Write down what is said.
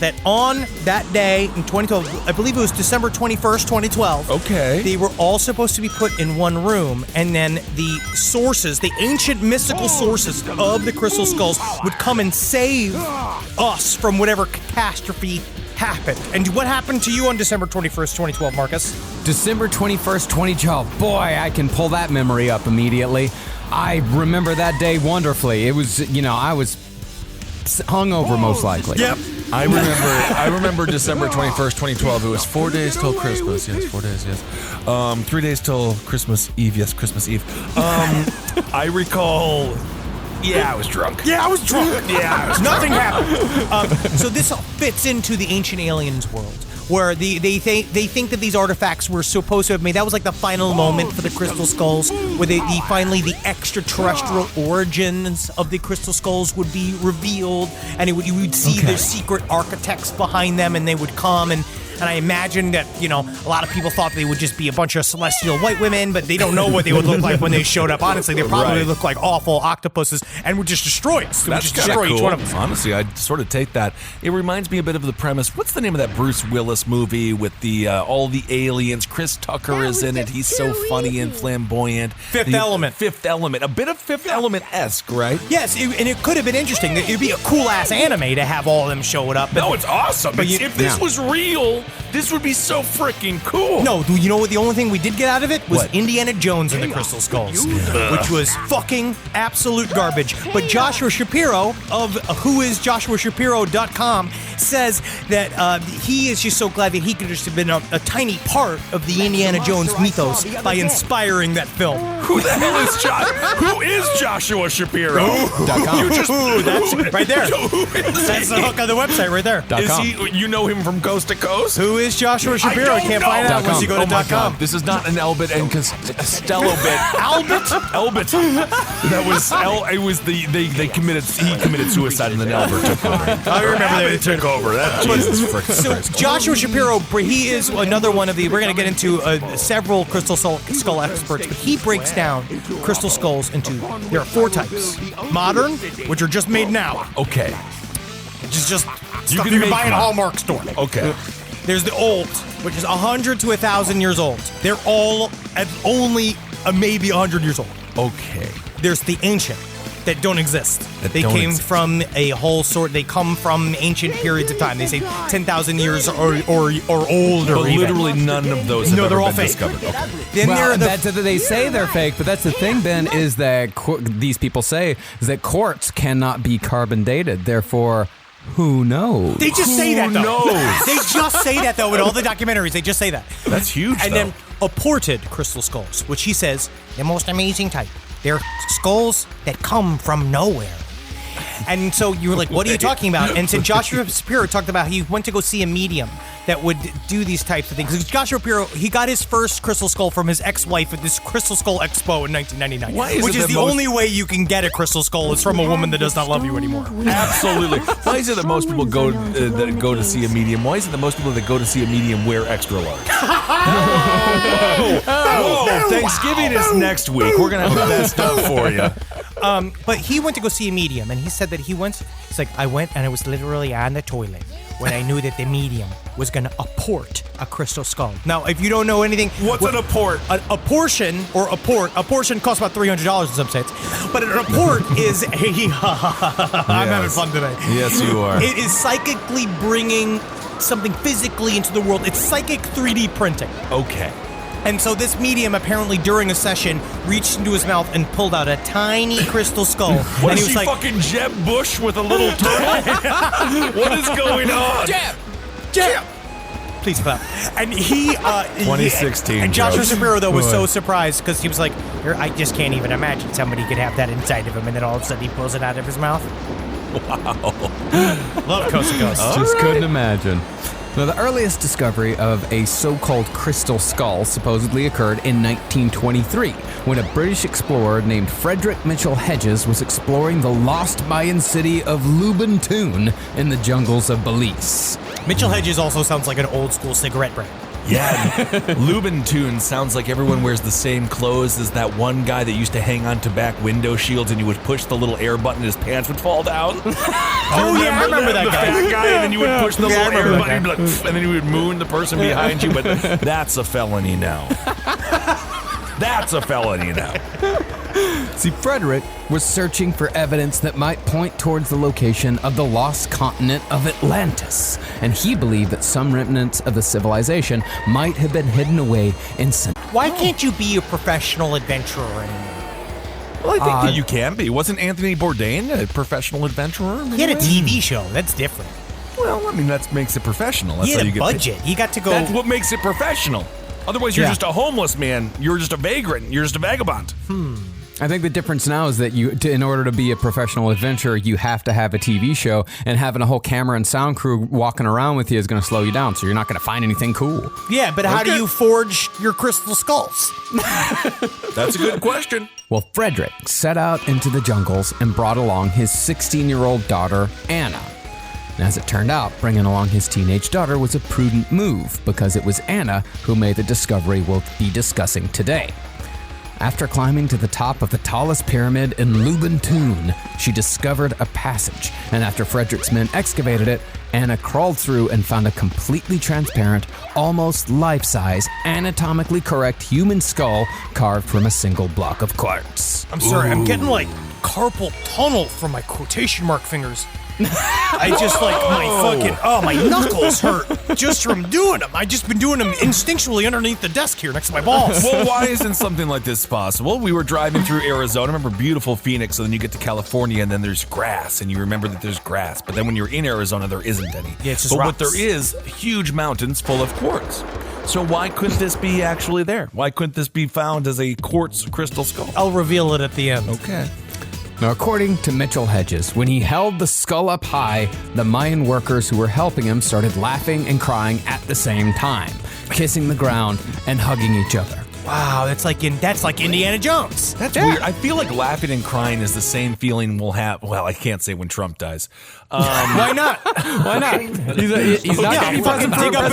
that on that day in 2012, I believe it was December 21st, 2012. Okay. They were all supposed to be put in one room, and then the sources, the ancient mystical sources of the crystal skulls would come and save us from whatever catastrophe happened. And what happened to you on December 21st, 2012, Marcus? December 21st, 2012. Boy, I can pull that memory up immediately. I remember that day wonderfully. It was, I was hungover most likely. Yep. I remember December 21st, 2012. It was 4 days till Christmas. Yes, 4 days, yes. 3 days till Christmas Eve. Yes, Christmas Eve. I recall... Yeah, I was drunk. Yeah, I was drunk. Nothing happened. So this fits into the ancient aliens world, where they think that these artifacts were supposed to have made. That was like the final moment for the crystal skulls, where finally the extraterrestrial origins of the crystal skulls would be revealed, and you would see their secret architects behind them, and they would come and I imagine that, a lot of people thought they would just be a bunch of celestial white women, but they don't know what they would look like when they showed up. Honestly, they probably look like awful octopuses and would just destroy us. They would just destroy each one of us. Honestly, I'd sort of take that. It reminds me a bit of the premise. What's the name of that Bruce Willis movie with the all the aliens? Chris Tucker is in it. He's so funny and flamboyant. Fifth Element. Fifth Element. A bit of Fifth Element-esque, right? Yes, and it could have been interesting. It'd be a cool-ass anime to have all of them showing up. No, it's awesome. But if this was real, this would be so freaking cool. No, you know what? The only thing we did get out of it was Indiana Jones and the Crystal Skulls, which was fucking absolute garbage. But Joshua Shapiro of whoisjoshuashapiro.com says that he is just so glad that he could just have been a tiny part of the Indiana Jones mythos by inspiring that film. Who the hell is Who is Joshua Shapiro? That's right there. That's the hook on the website right there. Is he? You know him from Coast to Coast? Who is Joshua Shapiro? I can't find out unless you go to .com. This is not an Elbit and Costello bit. Elbit. That was It was they committed. He committed suicide and then Elbit took over. I remember they took over. So Joshua Shapiro, he is another one of the. We're going to get into several crystal skull experts, but he breaks down crystal skulls into. There are 4 types: modern, which are just made now. Okay. Which is just stuff you can buy in a Hallmark store. Okay. There's the old, which is 100 to 1,000 years old. They're all at only maybe 100 years old. Okay. There's the ancient that don't exist. They came from a whole sort. They come from ancient periods of time. They say 10,000 years or older. But literally none of those have ever been discovered. Okay. Then they say they're fake, but that's the thing, Ben, is that these people say is that quartz cannot be carbon dated. Therefore, who knows? They just say that, though. They just say that, though, in all the documentaries. They just say that. That's huge, And then apported crystal skulls, which he says, the most amazing type. They're skulls that come from nowhere. And so you were like, what are you talking about? And so Joshua Shapiro talked about he went to go see a medium that would do these types of things. Joshua Shapiro, he got his first crystal skull from his ex-wife at this Crystal Skull Expo in 1999. Which is the only way you can get a crystal skull is from a woman that does not love you anymore. Absolutely. Why is it that most people go to see a medium? Why is it that most people that go to see a medium wear extra large? Whoa. Thanksgiving is next week. We're going to have the best stuff for you. But he went to go see a medium, and he said that he's like, I went and I was literally on the toilet when I knew that the medium was going to apport a crystal skull. Now, if you don't know anything... What's an apport? A portion costs about $300 in some states, but an apport is a... I'm having fun today. Yes, you are. It is psychically bringing something physically into the world. It's psychic 3D printing. Okay. And so this medium apparently during a session reached into his mouth and pulled out a tiny crystal skull. What and is he was she, like, fucking Jeb Bush with a little turtle? What is going on? Jeb! Please clap. And he... 2016 And Joshua jokes. Shapiro, though, was so surprised because he was like, I just can't even imagine somebody could have that inside of him, and then all of a sudden he pulls it out of his mouth. Wow. Love Coast to Coast. Just couldn't imagine. Now, the earliest discovery of a so-called crystal skull supposedly occurred in 1923, when a British explorer named Frederick Mitchell Hedges was exploring the lost Mayan city of Lubentun in the jungles of Belize. Mitchell Hedges also sounds like an old-school cigarette brand. Yeah, Lubin Tune sounds like everyone wears the same clothes as that one guy that used to hang on to back window shields, and you would push the little air button and his pants would fall down. Oh, yeah, I remember that the guy. fat guy, and then you would push the Yeah, I little air remember button, that and, and then you would moon the person behind you, but that's a felony now. That's a felony now. See, Frederick was searching for evidence that might point towards the location of the lost continent of Atlantis, and he believed that some remnants of the civilization might have been hidden away in Why can't you be a professional adventurer anymore? Well, I think that you can be. Wasn't Anthony Bourdain a professional adventurer? He had a TV show. That's different. Well, I mean, that makes it professional. That's He had how you a get budget. He got to go. That's what makes it professional. Otherwise, you're Yeah. just a homeless man. You're just a vagrant. You're just a vagabond. I think the difference now is that in order to be a professional adventurer, you have to have a TV show, and having a whole camera and sound crew walking around with you is going to slow you down, so you're not going to find anything cool. Yeah, but how do Okay. you forge your crystal skulls? That's a good question. Well, Frederick set out into the jungles and brought along his 16-year-old daughter, Anna. And as it turned out, bringing along his teenage daughter was a prudent move because it was Anna who made the discovery we'll be discussing today. After climbing to the top of the tallest pyramid in Lubin Tune, she discovered a passage, and after Frederick's men excavated it, Anna crawled through and found a completely transparent, almost life-size, anatomically correct human skull carved from a single block of quartz. I'm sorry, I'm getting like carpal tunnel from my quotation mark fingers. I just like my knuckles hurt just from doing them. I just been doing them instinctually underneath the desk here next to my balls. Well, why isn't something like this possible? We were driving through Arizona. Remember beautiful Phoenix, and then you get to California, and then there's grass, and you remember that there's grass. But then when you're in Arizona, there isn't any. Yeah, it's just but rocks. what there is, huge mountains full of quartz. So why couldn't this be actually there? Why couldn't this be found as a quartz crystal skull? I'll reveal it at the end. Okay. Now, according to Mitchell Hedges, when he held the skull up high, the Mayan workers who were helping him started laughing and crying at the same time, kissing the ground and hugging each other. Wow, that's like Indiana Jones. That's weird. I feel like laughing and crying is the same feeling we'll have. Well, I can't say when Trump dies. Why not? Why not? He's not Yeah, getting fucking present dig for up his